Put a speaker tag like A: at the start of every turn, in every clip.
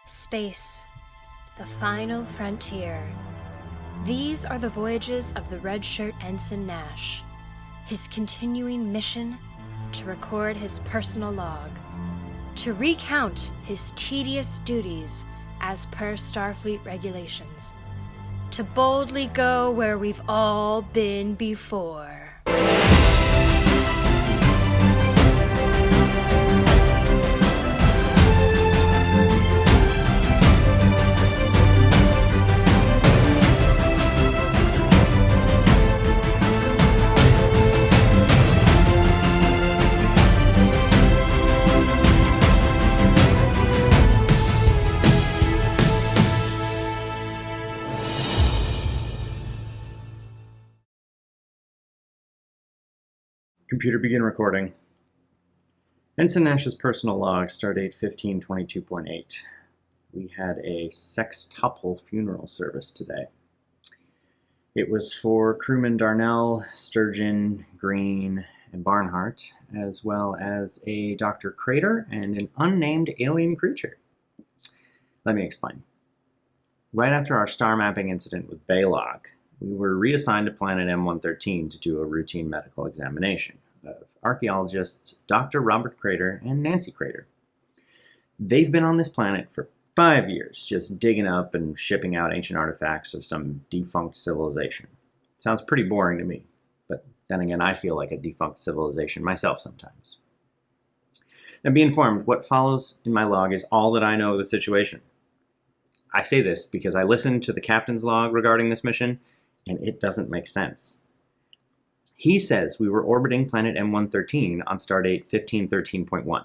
A: Space, the final frontier. These are the voyages of the Redshirt Ensign Nash, his continuing mission to record his personal log, to recount his tedious duties as per Starfleet regulations, to boldly go where we've all been before.
B: Computer begin recording. Ensign Nash's personal log, stardate 1522.8. We had a sextuple funeral service today. It was for crewmen Darnell, Sturgeon, Green, and Barnhart, as well as a Dr. Crater and an unnamed alien creature. Let me explain. Right after our star mapping incident with Balog, we were reassigned to planet M113 to do a routine medical examination of archaeologists Dr. Robert Crater and Nancy Crater. They've been on this planet for 5 years, just digging up and shipping out ancient artifacts of some defunct civilization. Sounds pretty boring to me, but then again, I feel like a defunct civilization myself sometimes. Now, be informed, what follows in my log is all that I know of the situation. I say this because I listened to the captain's log regarding this mission, and it doesn't make sense. He says we were orbiting planet M113 on stardate 1513.1.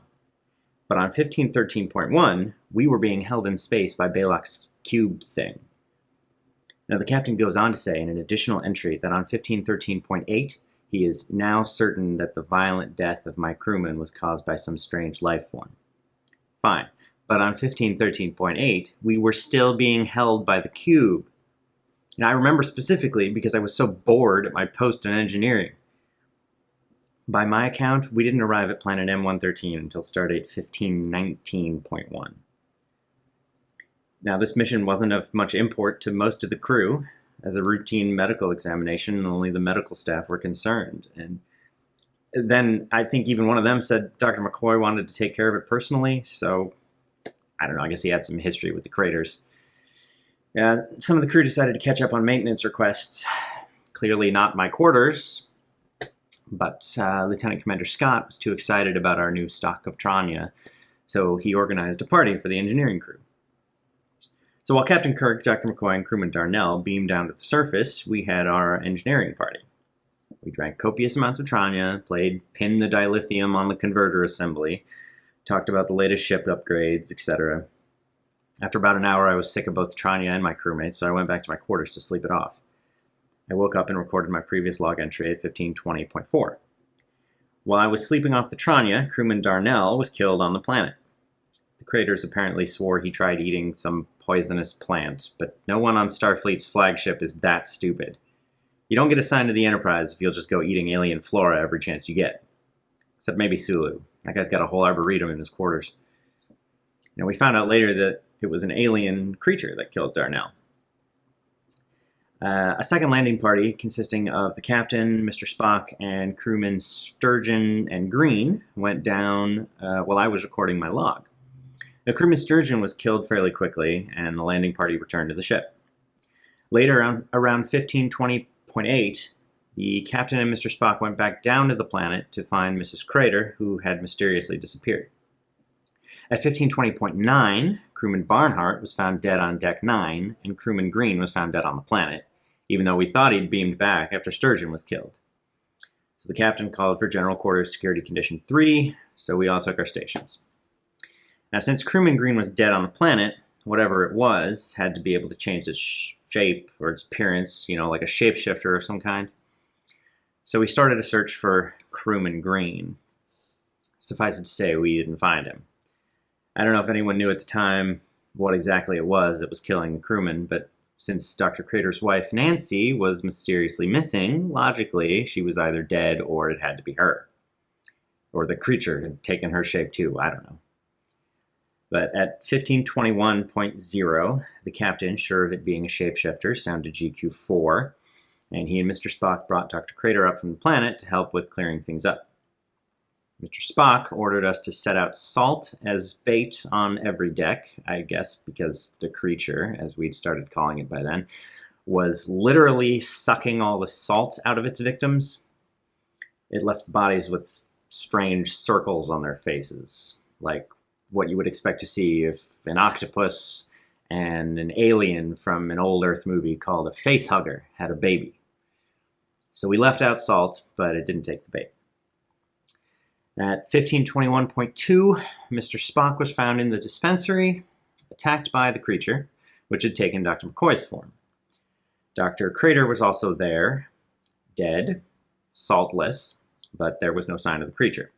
B: But on 1513.1, we were being held in space by Balog's cube thing. Now the captain goes on to say in an additional entry that on 1513.8, he is now certain that the violent death of my crewman was caused by some strange life form. Fine, but on 1513.8, we were still being held by the cube. And I remember specifically because I was so bored at my post in engineering. By my account, we didn't arrive at planet M113 until stardate 1519.1. Now, this mission wasn't of much import to most of the crew. As a routine medical examination, only the medical staff were concerned. And then I think even one of them said Dr. McCoy wanted to take care of it personally, so I don't know, I guess he had some history with the Craters. Some of the crew decided to catch up on maintenance requests. Clearly not my quarters, but Lieutenant Commander Scott was too excited about our new stock of Tranya, so he organized a party for the engineering crew. So while Captain Kirk, Dr. McCoy, and crewman Darnell beamed down to the surface, we had our engineering party. We drank copious amounts of Tranya, played Pin the Dilithium on the converter assembly, talked about the latest ship upgrades, etc. After about an hour, I was sick of both Tranya and my crewmates, so I went back to my quarters to sleep it off. I woke up and recorded my previous log entry at 1520.4. While I was sleeping off the Tranya, crewman Darnell was killed on the planet. The Craters apparently swore he tried eating some poisonous plant, but no one on Starfleet's flagship is that stupid. You don't get assigned to the Enterprise if you'll just go eating alien flora every chance you get. Except maybe Sulu. That guy's got a whole arboretum in his quarters. Now, we found out later that it was an alien creature that killed Darnell. A second landing party consisting of the captain, Mr. Spock, and crewmen Sturgeon and Green went down while I was recording my log. The crewman Sturgeon was killed fairly quickly, and the landing party returned to the ship. Later, around 1520.8, the captain and Mr. Spock went back down to the planet to find Mrs. Crater, who had mysteriously disappeared. At 1520.9, crewman Barnhart was found dead on Deck 9, and crewman Green was found dead on the planet, even though we thought he'd beamed back after Sturgeon was killed. So the captain called for General Quarters Security Condition 3, so we all took our stations. Now, since crewman Green was dead on the planet, whatever it was had to be able to change its shape or its appearance, like a shapeshifter of some kind. So we started a search for crewman Green. Suffice it to say, we didn't find him. I don't know if anyone knew at the time what exactly it was that was killing the crewman, but since Dr. Crater's wife, Nancy, was mysteriously missing, logically, she was either dead or it had to be her. Or the creature had taken her shape too, I don't know. But at 1521.0, the captain, sure of it being a shapeshifter, sounded GQ4, and he and Mr. Spock brought Dr. Crater up from the planet to help with clearing things up. Mr. Spock ordered us to set out salt as bait on every deck, I guess because the creature, as we'd started calling it by then, was literally sucking all the salt out of its victims. It left the bodies with strange circles on their faces, like what you would expect to see if an octopus and an alien from an old Earth movie called a facehugger had a baby. So we left out salt, but it didn't take the bait. At 1521.2, Mr. Spock was found in the dispensary, attacked by the creature, which had taken Dr. McCoy's form. Dr. Crater was also there, dead, saltless, but there was no sign of the creature.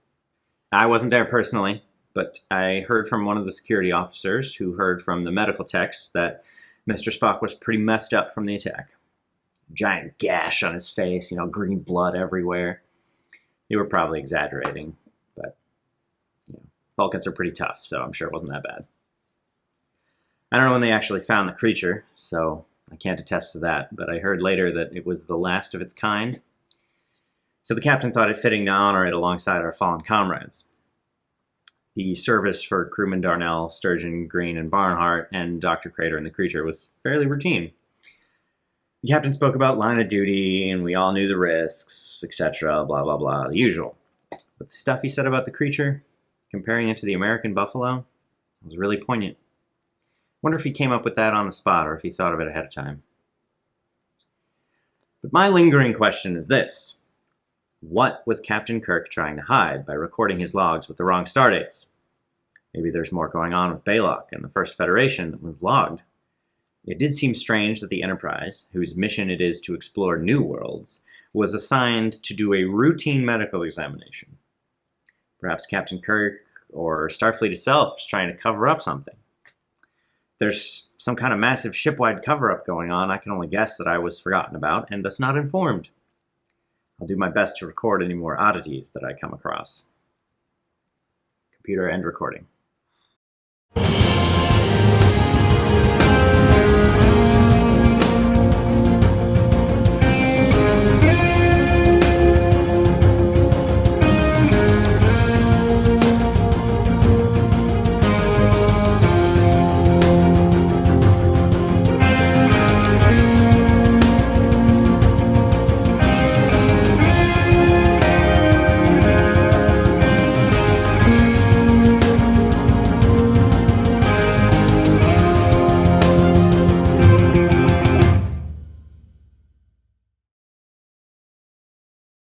B: I wasn't there personally, but I heard from one of the security officers who heard from the medical techs that Mr. Spock was pretty messed up from the attack. Giant gash on his face, green blood everywhere. They were probably exaggerating, but Vulcans are pretty tough, so I'm sure it wasn't that bad. I don't know when they actually found the creature, so I can't attest to that, but I heard later that it was the last of its kind. So the captain thought it fitting to honor it alongside our fallen comrades. The service for crewmen Darnell, Sturgeon, Green, and Barnhart, and Dr. Crater and the creature was fairly routine. The captain spoke about line of duty, and we all knew the risks, etc., blah, blah, blah, the usual. But the stuff he said about the creature, comparing it to the American buffalo, was really poignant. Wonder if he came up with that on the spot, or if he thought of it ahead of time. But my lingering question is this. What was Captain Kirk trying to hide by recording his logs with the wrong stardates? Maybe there's more going on with Baylock and the First Federation that was logged. It did seem strange that the Enterprise, whose mission it is to explore new worlds, was assigned to do a routine medical examination. Perhaps Captain Kirk or Starfleet itself is trying to cover up something. There's some kind of massive ship-wide cover-up going on. I can only guess that I was forgotten about and thus not informed. I'll do my best to record any more oddities that I come across. Computer end recording.